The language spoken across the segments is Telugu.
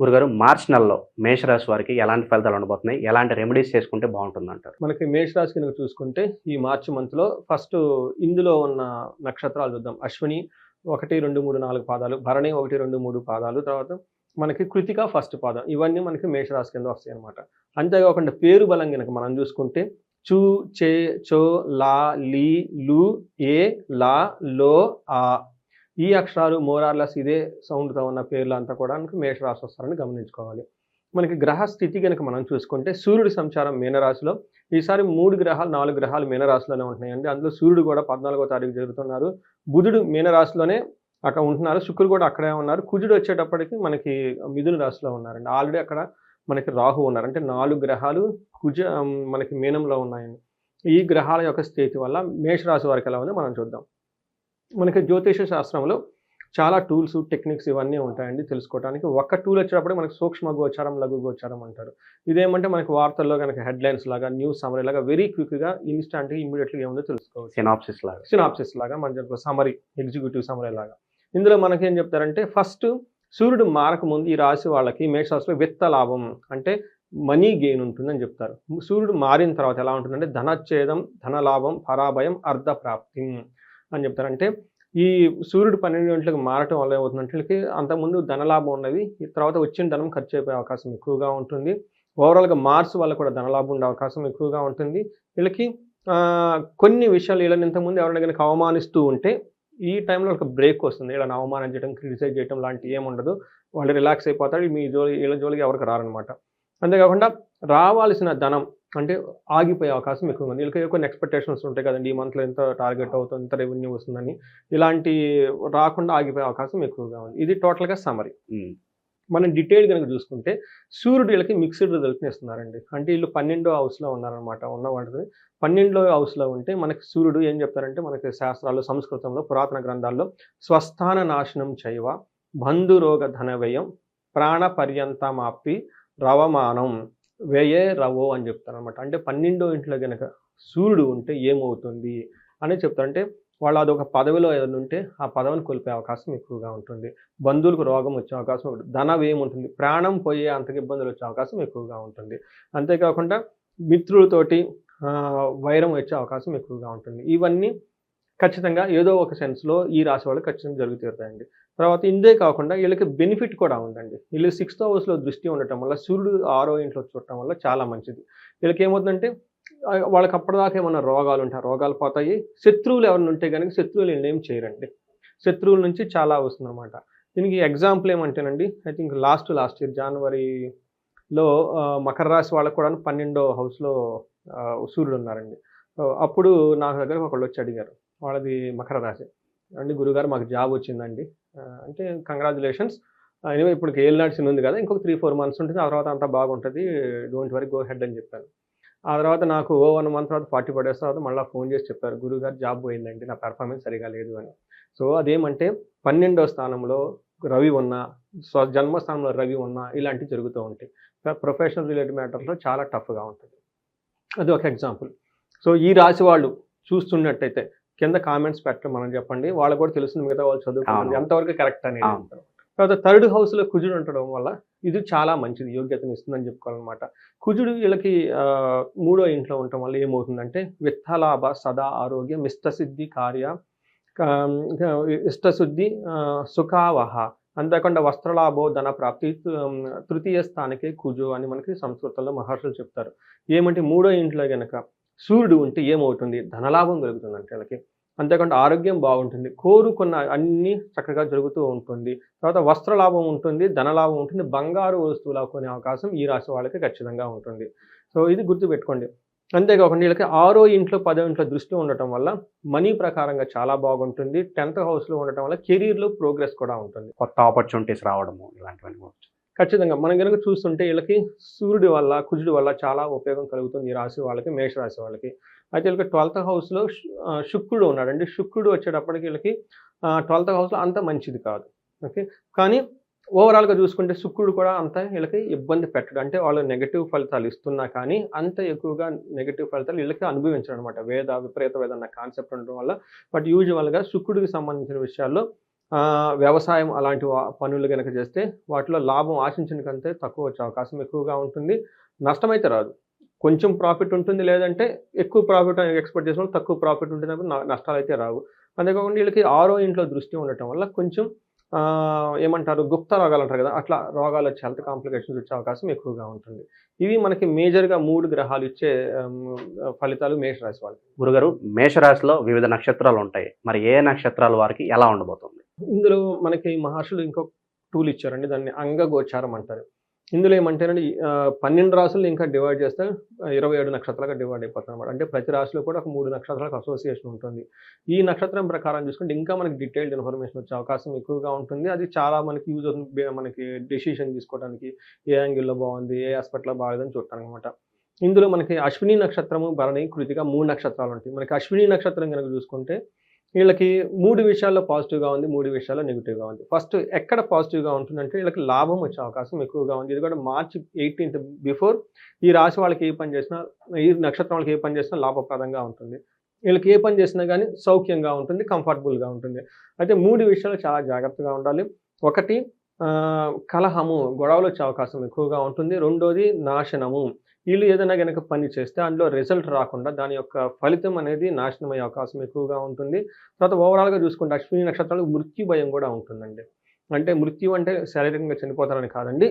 గురుగారు మార్చి నెలలో మేషరాశి వారికి ఎలాంటి ఫలితాలు ఉండబోతున్నాయి? ఎలాంటి రెమెడీస్ చేసుకుంటే బావుంటుందంటారు? మనకి మేషరాశి కనుక చూసుకుంటే ఈ మార్చి మంత్‌లో ఫస్ట్ ఇందులో ఉన్న నక్షత్రాలు చూద్దాం. అశ్విని 1, 2, 3, 4 పాదాలు, భరణి 1, 2, 3 పాదాలు, తర్వాత మనకి కృతిక ఫస్ట్ పాదం. ఇవన్నీ మనకి మేషరాశి కింద వస్తాయన్నమాట. అంతేకాకుండా పేరు బలం గనక మనం చూసుకుంటే చు, చే, చో, లా, లి, లు, ఏ, లా, లో, ఆ. ఈ అక్షరాలు మోరార్‌లెస్ ఇదే సౌండ్‌తో ఉన్న పేర్లంతా కూడా మనకి మేషరాశి వస్తారని గమనించుకోవాలి. మనకి గ్రహ స్థితి గనక మనం చూసుకుంటే సూర్యుడి సంచారం మీనరాశిలో. ఈసారి 3 గ్రహాలు, 4 గ్రహాలు మీనరాశిలోనే ఉంటున్నాయండి. అందులో సూర్యుడు కూడా 14వ తారీఖు జరుగుతున్నారు. బుధుడు మీనరాశిలోనే అక్కడ ఉంటున్నారు. శుక్రుడు కూడా అక్కడే ఉన్నారు. కుజుడు వచ్చేటప్పటికి మనకి మిథున రాశిలో ఉన్నారండి. ఆల్రెడీ అక్కడ మనకి రాహు ఉన్నారు. అంటే 4 గ్రహాలు మనకి మీనంలో ఉన్నాయండి. ఈ గ్రహాల యొక్క స్థితి వల్ల మేషరాశి వారికి ఎలా ఉందో మనం చూద్దాం. మనకి జ్యోతిష శాస్త్రంలో చాలా టూల్స్, టెక్నిక్స్ ఇవన్నీ ఉంటాయండి తెలుసుకోవడానికి. ఒక్క టూల్ వచ్చేటప్పుడు మనకి సూక్ష్మ గోచారం, లఘు గోచారం అంటారు. ఇదేమంటే మనకి వార్తల్లో గనక హెడ్‌లైన్స్ లాగా, న్యూస్ సమ్మరీ లాగా వెరీ క్విక్‌గా ఇన్‌స్టాంట్‌గా ఇమ్మీడియేట్‌గా ఏముందో తెలుసుకోవచ్చు. సినాప్సిస్ లాగా మనకి సమ్మరీ, ఎగ్జిక్యూటివ్ సమ్మరీ లాగా. ఇందులో మనకేం చెప్తారంటే ఫస్ట్ సూర్యుడు మారకముందు ఈ రాశి వాళ్ళకి మేషరాశిలో విత్త లాభం అంటే మనీ గెయిన్ ఉంటుందని చెప్తారు. సూర్యుడు మారిన తర్వాత ఎలా ఉంటుందంటే ధనచ్ఛేదం, ధనలాభం, పరాభయం, అర్ధప్రాప్తి అని చెప్తారు. అంటే ఈ సూర్యుడు 12 గంటలకు మారటం వల్ల ఏమవుతుందంటే వీళ్ళకి అంతకుముందు ధనలాభం ఉన్నది. తర్వాత వచ్చిన ధనం ఖర్చు అయిపోయే అవకాశం ఎక్కువగా ఉంటుంది. ఓవరాల్‌గా మార్స్ వల్ల కూడా ధనలాభం ఉండే అవకాశం ఎక్కువగా ఉంటుంది. వీళ్ళకి కొన్ని విషయాలు వీళ్ళని ఇంతకుముందు ఎవరైనా గనక అవమానిస్తూ ఉంటే ఈ టైంలో వాళ్ళకి బ్రేక్ వస్తుంది. వీళ్ళని అవమానించడం, క్రిటిసైజ్ చేయడం లాంటివి ఏముండదు. వాళ్ళు రిలాక్స్ అయిపోతారు. మీ వీళ్ళ జోలికి ఎవరికి రారనమాట. అంతేకాకుండా రావాల్సిన ధనం అంటే ఆగిపోయే అవకాశం ఎక్కువగా ఉంది. వీళ్ళకి కొన్ని ఎక్స్‌పెక్టేషన్స్ ఉంటాయి కదండీ! ఈ మంత్‌లో ఇంత టార్గెట్ అవుతుంది, ఇంత రెవెన్యూ వస్తుందని. ఇలాంటి రాకుండా ఆగిపోయే అవకాశం ఎక్కువగా ఉంది. ఇది టోటల్‌గా సమ్మరీ. మనం డీటెయిల్ గనుక చూసుకుంటే సూర్యుడు వీళ్ళకి మిక్స్డ్ రిజల్ట్‌ని ఇస్తున్నారండి. అంటే వీళ్ళు 12వ హౌస్‌లో ఉన్నారనమాట. ఉన్నవాడిది 12వ హౌస్‌లో ఉంటే మనకి సూర్యుడు ఏం చెప్తారంటే మనకి శాస్త్రాల్లో, సంస్కృతంలో, పురాతన గ్రంథాల్లో స్వస్థాన నాశనం చైవ, బంధురోగ ధన వ్యయం, ప్రాణ పర్యంతమాప్తి, రవమానం, వ్యయే రవో అని చెప్తారనమాట. అంటే 12వ ఇంట్లో గనక సూర్యుడు ఉంటే ఏమవుతుంది అని చెప్తారు. అంటే వాళ్ళు అదొక పదవిలో ఏదైనా ఉంటే ఆ పదవిని కోల్పోయే అవకాశం ఎక్కువగా ఉంటుంది. బంధువులకు రోగం వచ్చే అవకాశం ఉంటుంది. ధన వ్యయం ఉంటుంది. ప్రాణం పోయే అంతకు ఇబ్బందులు వచ్చే అవకాశం ఎక్కువగా ఉంటుంది. అంతేకాకుండా మిత్రులతోటి వైరం వచ్చే అవకాశం ఎక్కువగా ఉంటుంది. ఇవన్నీ ఖచ్చితంగా ఏదో ఒక సెన్స్‌లో ఈ రాశి వాళ్ళకి ఖచ్చితంగా జరుగు తీరుతాయండి. తర్వాత ఇంతే కాకుండా వీళ్ళకి బెనిఫిట్ కూడా ఉందండి. వీళ్ళు 6థ్ హౌస్‌లో దృష్టి ఉండటం వల్ల సూర్యుడు 6వ ఇంట్లో చూడటం వల్ల చాలా మంచిది. వీళ్ళకి ఏమవుతుందంటే వాళ్ళకి అప్పటిదాకా ఏమన్నా రోగాలు ఉంటే ఆ రోగాలు పోతాయి. శత్రువులు ఎవరైనా ఉంటే గనుక శత్రువులు వీళ్ళనేం చేయరండి. శత్రువుల నుంచి చాలా వస్తుందన్నమాట. దీనికి ఎగ్జాంపుల్ ఏమంటేనండి ఐ థింక్ లాస్ట్ ఇయర్ జనవరిలో మకర రాశి వాళ్ళకి కూడా 12వ హౌస్‌లో సూర్యుడు ఉన్నారండి. అప్పుడు నా దగ్గరకు ఒకళ్ళొచ్చి అడిగారు. వాళ్ళది మకర రాశి. అండి గురుగారు మాకు జాబ్ వచ్చిందండి. అంటే కంగ్రాచ్యులేషన్స్. ఎనీవే ఇప్పటికి ఏలినాటి శని ఉంది కదా! ఇంకొక 3, 4 మంత్స్ ఉంటుంది. ఆ తర్వాత అంతా బాగుంటది. డోంట్ వరీ గో హెడ్ అని చెప్పాను. ఆ తర్వాత నాకు 1 మంత్ తర్వాత 45 డేస్ తర్వాత మళ్ళా ఫోన్ చేసి చెప్పారు. గురుగారు జాబ్ పోయిందండి. నా పెర్ఫార్మెన్స్ సరిగ్గా లేదు అని. సో అదేమంటే 12వ స్థానంలో రవి ఉన్నా, జన్మస్థానంలో రవి ఉన్నా ఇలాంటివి జరుగుతూ ఉంటాయి. ప్రొఫెషనల్ రిలేటెడ్ మ్యాటర్స్‌లో చాలా టఫ్‌గా ఉంటుంది. అది ఒక ఎగ్జాంపుల్. సో ఈ రాశి వాళ్ళు చూస్తున్నట్టయితే కింద కామెంట్స్ పెట్టమని చెప్పండి. వాళ్ళకి కూడా తెలుస్తుంది మిగతా వాళ్ళు చదువుకుంటుంది ఎంతవరకు కరెక్ట్ అనేది. తర్వాత 3rd హౌస్‌లో కుజుడు ఉండడం వల్ల ఇది చాలా మంచిది. యోగ్యతను ఇస్తుందని చెప్పుకోవాలనమాట. కుజుడు వీళ్ళకి 3వ ఇంట్లో ఉండటం వల్ల ఏమవుతుందంటే విత్తలాభ, సదా ఆరోగ్యం, ఇష్టసిద్ధి కార్య, ఇష్టశుద్ధి, సుఖావహ, అంతేకాకుండా వస్త్రలాభో, ధన ప్రాప్తి, తృతీయ స్థానికే కుజు అని మనకి సంస్కృతంలో మహర్షులు చెప్తారు. ఏమంటే 3వ ఇంట్లో గనక సూర్యుడు ఉంటే ఏమవుతుంది? ధనలాభం కలుగుతుందంట వీళ్ళకి. అంతేకాకుండా ఆరోగ్యం బాగుంటుంది. కోరుకున్న అన్నీ చక్కగా జరుగుతూ ఉంటుంది. తర్వాత వస్త్రలాభం ఉంటుంది, ధనలాభం ఉంటుంది, బంగారు వస్తువులు కొనే అవకాశం ఈ రాశి వాళ్ళకి ఖచ్చితంగా ఉంటుంది. సో ఇది గుర్తుపెట్టుకోండి. అంతేకాకుండా వీళ్ళకి 6వ ఇంట్లో, 10వ ఇంట్లో దృష్టి ఉండటం వల్ల మనీ ప్రకారంగా చాలా బాగుంటుంది. 10th హౌస్‌లో ఉండటం వల్ల కెరీర్‌లో ప్రోగ్రెస్ కూడా ఉంటుంది. కొత్త ఆపర్చునిటీస్ రావడము ఇలాంటివన్నీ. ఖచ్చితంగా మనం గనుక చూస్తుంటే వీళ్ళకి సూర్యుడి వల్ల, కుజుడి వల్ల చాలా ఉపయోగం కలుగుతుంది ఈ రాశి వాళ్ళకి, మేష రాశి వాళ్ళకి. అయితే వీళ్ళకి 12th హౌస్‌లో శుక్రుడు ఉన్నాడండి. శుక్రుడు వచ్చేటప్పటికి వీళ్ళకి 12th హౌస్‌లో అంత మంచిది కాదు. ఓకే. కానీ ఓవరాల్‌గా చూసుకుంటే శుక్రుడు కూడా అంత వీళ్ళకి ఇబ్బంది పెట్టడు. అంటే వాళ్ళు నెగెటివ్ ఫలితాలు ఇస్తున్నా కానీ అంత ఎక్కువగా నెగెటివ్ ఫలితాలు వీళ్ళకి అనుభవించరనమాట. విపరీత వేద అన్న కాన్సెప్ట్ ఉండడం వల్ల. బట్ యూజువల్‌గా శుక్రుడికి సంబంధించిన విషయాల్లో వ్యవసాయం అలాంటి పనులు గనక చేస్తే వాటిలో లాభం ఆశించిన కంటే తక్కువ వచ్చే అవకాశం ఎక్కువగా ఉంటుంది. నష్టమైతే రాదు. కొంచెం ప్రాఫిట్ ఉంటుంది. లేదంటే ఎక్కువ ప్రాఫిట్ ఎక్స్‌పెక్ట్ చేసిన వాళ్ళు తక్కువ ప్రాఫిట్ ఉంటుంది తప్ప నష్టాలైతే రావు. అంతేకాకుండా వీళ్ళకి ఆరో ఇంట్లో దృష్టి ఉండటం వల్ల కొంచెం ఏమంటారు గుప్త రోగాలు అంటారు కదా! అట్లా రోగాలొచ్చే హెల్త్ కాంప్లికేషన్స్ వచ్చే అవకాశం ఎక్కువగా ఉంటుంది. ఇవి మనకి మేజర్‌గా 3 గ్రహాలు ఇచ్చే ఫలితాలు మేషరాశి వాళ్ళకి. గురుగారు, మేషరాశిలో వివిధ నక్షత్రాలు ఉంటాయి. మరి ఏ నక్షత్రాల వారికి ఎలా ఉండబోతుంది? ఇందులో మనకి మహర్షులు ఇంకొక టూల్ ఇచ్చారండి. దాన్ని అంగగోచారం అంటారు. ఇందులో ఏమంటేనండి 12 రాసులను ఇంకా డివైడ్ చేస్తే 27 నక్షత్రాలుగా డివైడ్ అయిపోతుందన్నమాట. అంటే ప్రతి రాశిలో కూడా ఒక 3 నక్షత్రాలకు అసోసియేషన్ ఉంటుంది. ఈ నక్షత్రం ప్రకారం చూసుకుంటే ఇంకా మనకి డీటెయిల్డ్ ఇన్ఫర్మేషన్ వచ్చే అవకాశం ఎక్కువగా ఉంటుంది. అది చాలా మనకి యూజ్ అవుతుంది. మనకి డెసిషన్ తీసుకోవడానికి ఏ యాంగిల్‌లో బాగుంది, ఏ ఆస్పెక్ట్‌లో బాలేదని చూడటానికనమాట. ఇందులో మనకి అశ్విని నక్షత్రము, భరణి, కృతిక 3 నక్షత్రాలు ఉంటాయి. మనకి అశ్విని నక్షత్రం గనక చూసుకుంటే వీళ్ళకి 3 విషయాల్లో పాజిటివ్‌గా ఉంది. 3 విషయాల్లో నెగెటివ్‌గా ఉంది. ఫస్ట్ ఎక్కడ పాజిటివ్‌గా ఉంటుందంటే వీళ్ళకి లాభం వచ్చే అవకాశం ఎక్కువగా ఉంది. ఇది కూడా మార్చ్ 18థ్ బిఫోర్ ఈ రాశి వాళ్ళకి ఏ పని చేసినా, ఈ నక్షత్రం వాళ్ళకి ఏ పని చేసినా లాభప్రదంగా ఉంటుంది. వీళ్ళకి ఏ పని చేసినా గానీ సౌఖ్యంగా ఉంటుంది. కంఫర్టబుల్‌గా ఉంటుంది. అయితే 3 విషయాల్లో చాలా జాగ్రత్తగా ఉండాలి. ఒకటి కలహము, గొడవలొచ్చే అవకాశం ఎక్కువగా ఉంటుంది. రెండోది నాశనము. వీళ్ళు ఏదైనా గనక పని చేస్తే అందులో రిజల్ట్ రాకుండా దాని యొక్క ఫలితం అనేది నాశనమయ్యే అవకాశం ఎక్కువగా ఉంటుంది. తర్వాత ఓవరాల్‌గా చూసుకుంటే అశ్విని నక్షత్రాలకు మృత్యు భయం కూడా ఉంటుందండి. అంటే మృత్యు అంటే శారీరకంగా చనిపోతారని కాదండి.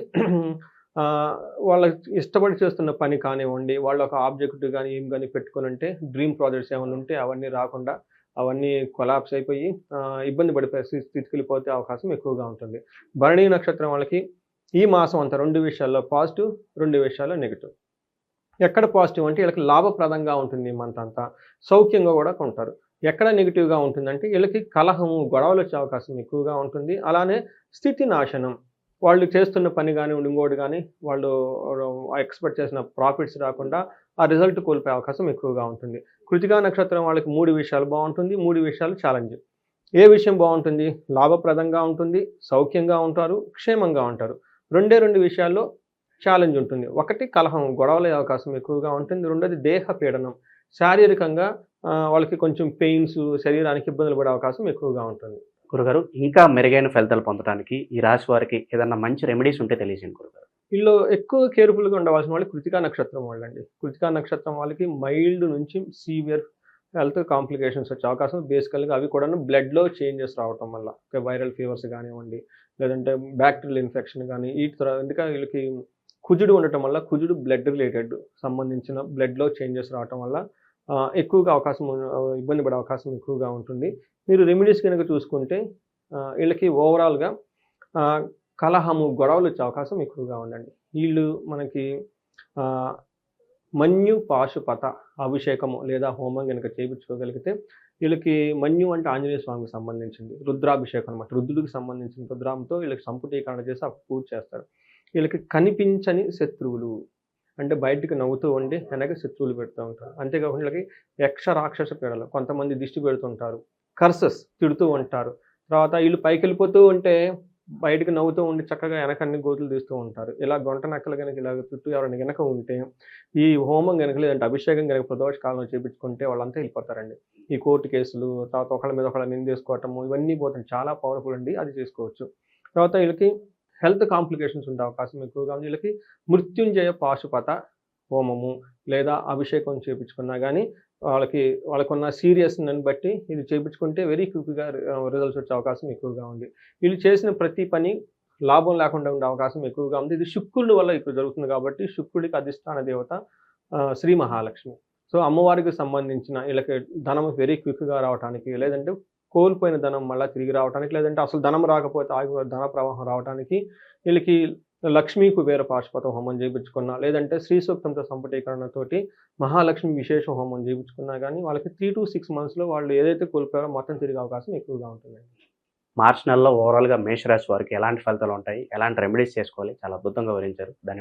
వాళ్ళ ఇష్టపడి చేస్తున్న పని కానివ్వండి, వాళ్ళ ఒక ఆబ్జెక్ట్ గాని, ఏం గాని పెట్టుకొనుంటే డ్రీమ్ ప్రాజెక్ట్స్ ఏమన్నా ఉంటే అవన్నీ రాకుండా అవన్నీ కొలాప్స్ అయిపోయి ఇబ్బంది పడిపోయే స్థితికెళ్ళిపోతే అవకాశం ఎక్కువగా ఉంటుంది. భరణి నక్షత్రం వాళ్ళకి ఈ మాసం అంతా 2 విషయాల్లో పాజిటివ్, 2 విషయాల్లో నెగెటివ్. ఎక్కడ పాజిటివ్ అంటే వీళ్ళకి లాభప్రదంగా ఉంటుంది ఈ మంత్ అంతా. సౌఖ్యంగా కూడా ఉంటారు. ఎక్కడ నెగెటివ్‌గా ఉంటుందంటే వీళ్ళకి కలహము, గొడవలొచ్చే అవకాశం ఎక్కువగా ఉంటుంది. అలానే స్థితి నాశనం. వాళ్ళు చేస్తున్న పని గానివ్వండి, ఇంకోటి గాని వాళ్ళు ఎక్స్‌పెక్ట్ చేసిన ప్రాఫిట్స్ రాకుండా ఆ రిజల్ట్ కోల్పోయే అవకాశం ఎక్కువగా ఉంటుంది. కృతికా నక్షత్రం వాళ్ళకి 3 విషయాలు బావుంటుంది. 3 విషయాలు ఛాలెంజ్. ఏ విషయం బావుంటుంది? లాభప్రదంగా ఉంటుంది. సౌఖ్యంగా ఉంటారు. క్షేమంగా ఉంటారు. 2 విషయాల్లో ఛాలెంజ్ ఉంటుంది. ఒకటి కలహం, గొడవలయ్యే అవకాశం ఎక్కువగా ఉంటుంది. రెండోది దేహ పీడనం. శారీరకంగా వాళ్ళకి కొంచెం పెయిన్స్, శరీరానికి ఇబ్బందులు పడే అవకాశం ఎక్కువగా ఉంటుంది. గురుగారు, ఇంకా మెరుగైన ఫలితాలు పొందడానికి ఈ రాశి వారికి ఏదన్నా మంచి రెమెడీస్ ఉంటే తెలియజేయండి గురుగారు. వీళ్ళు ఎక్కువ కేర్‌ఫుల్‌గా ఉండవలసిన వాళ్ళు కృతికా నక్షత్రం వాళ్ళండి. కృతికా నక్షత్రం వాళ్ళకి మైల్డ్ నుంచి సివియర్ హెల్త్ కాంప్లికేషన్స్ వచ్చే అవకాశం బేసికల్‌గా అవి కూడాను బ్లడ్‌లో చేంజెస్ రావటం వల్ల. వైరల్ ఫీవర్స్ గానివ్వండి, లేదంటే బ్యాక్టీరియల్ ఇన్ఫెక్షన్ గాని, ఎందుకంటే వీళ్ళకి కుజుడు ఉండటం వల్ల కుజుడు బ్లడ్ రిలేటెడ్ సంబంధించిన బ్లడ్‌లో చేంజెస్ రావటం వల్ల ఎక్కువగా ఇబ్బంది పడే అవకాశం ఎక్కువగా ఉంటుంది. మీరు రెమెడీస్ గనక చూసుకుంటే వీళ్ళకి ఓవరాల్‌గా కలహము, గొడవలొచ్చే అవకాశం ఎక్కువగా ఉందండి. వీళ్ళు మనకి మన్యు పాశుపత అభిషేకము లేదా హోమం గనక చేపించుకోగలిగితే వీళ్ళకి మన్యు అంటే ఆంజనేయ స్వామికి సంబంధించింది. రుద్రాభిషేకం అనమాట. రుద్రుడికి సంబంధించిన రుద్రాంతో వీళ్ళకి సంపుటీకరణ చేసి ఆ పూజ చేస్తారు. వీళ్ళకి కనిపించని శత్రువులు అంటే బయటికి నవ్వుతూ ఉండి వెనక శత్రువులు పెడుతూ ఉంటారు. అంతేకాకుండా వీళ్ళకి యక్ష రాక్షస పీడలు, కొంతమంది దిష్టి పెడుతుంటారు. కర్సెస్ తిడుతూ ఉంటారు. తర్వాత వీళ్ళు పైకెళ్ళిపోతూ ఉంటే బయటకి నవ్వుతూ ఉండి చక్కగా వెనకన్ని గోతులు తీస్తూ ఉంటారు. ఇలా గొంట నక్కలు గనక ఇలాగ చుట్టూ ఎవరైనా గనక ఉంటే ఈ హోమం గనక లేదంటే అభిషేకం గనక ప్రదోష కాలంలో చేపించుకుంటే వాళ్ళంతా వెళ్ళిపోతారండి. ఈ కోర్టు కేసులు, తర్వాత ఒకళ్ళ మీద ఒకళ్ళ నిందేసుకోవటము ఇవన్నీ పోతాయి. చాలా పవర్‌ఫుల్ అండి. అది చేసుకోవచ్చు. తర్వాత వీళ్ళకి హెల్త్ కాంప్లికేషన్స్ ఉండే అవకాశం ఎక్కువగా ఉంది. వీళ్ళకి మృత్యుంజయ పాశుపత హోమము లేదా అభిషేకం చేపించుకున్నా గానీ వాళ్ళకున్న సీరియస్‌నెస్‌ని బట్టి ఇది చేపించుకుంటే వెరీ క్విక్‌గా రిజల్ట్స్ వచ్చే అవకాశం ఎక్కువగా ఉంది. వీళ్ళు చేసిన ప్రతి పని లాభం లేకుండా ఉండే అవకాశం ఎక్కువగా ఉంది. ఇది శుక్రుడి వల్ల ఇప్పుడు జరుగుతుంది కాబట్టి శుక్రుడికి అధిష్టాన దేవత శ్రీ మహాలక్ష్మి. సో, అమ్మవారికి సంబంధించిన వీళ్ళకి ధనం వెరీ క్విక్‌గా రావటానికి, లేదంటే కోల్పోయిన ధనం మళ్ళా తిరిగి రావటానికి, లేదంటే అసలు ధనం రాకపోతే ధన ప్రవాహం రావటానికి వీళ్ళకి లక్ష్మీ కుబేర పాశుపత హోమం చేపించుకున్నా, లేదంటే శ్రీ సూక్తంతో సంపుటీకరణతోటి మహాలక్ష్మి విశేష హోమం చేపించుకున్నా గానీ వాళ్ళకి 3-6 మంత్స్‌లో వాళ్ళు ఏదైతే కోల్పోయారో మొత్తం తిరిగే అవకాశం ఎక్కువగా ఉంటుందండి. మార్చి నెలలో ఓవరాల్‌గా మేషరాశి వారికి ఎలాంటి ఫలితాలు ఉంటాయి? ఎలాంటి రెమెడీస్ చేసుకోవాలి? చాలా అద్భుతంగా వివరించారు. ధన్యవాదాలు.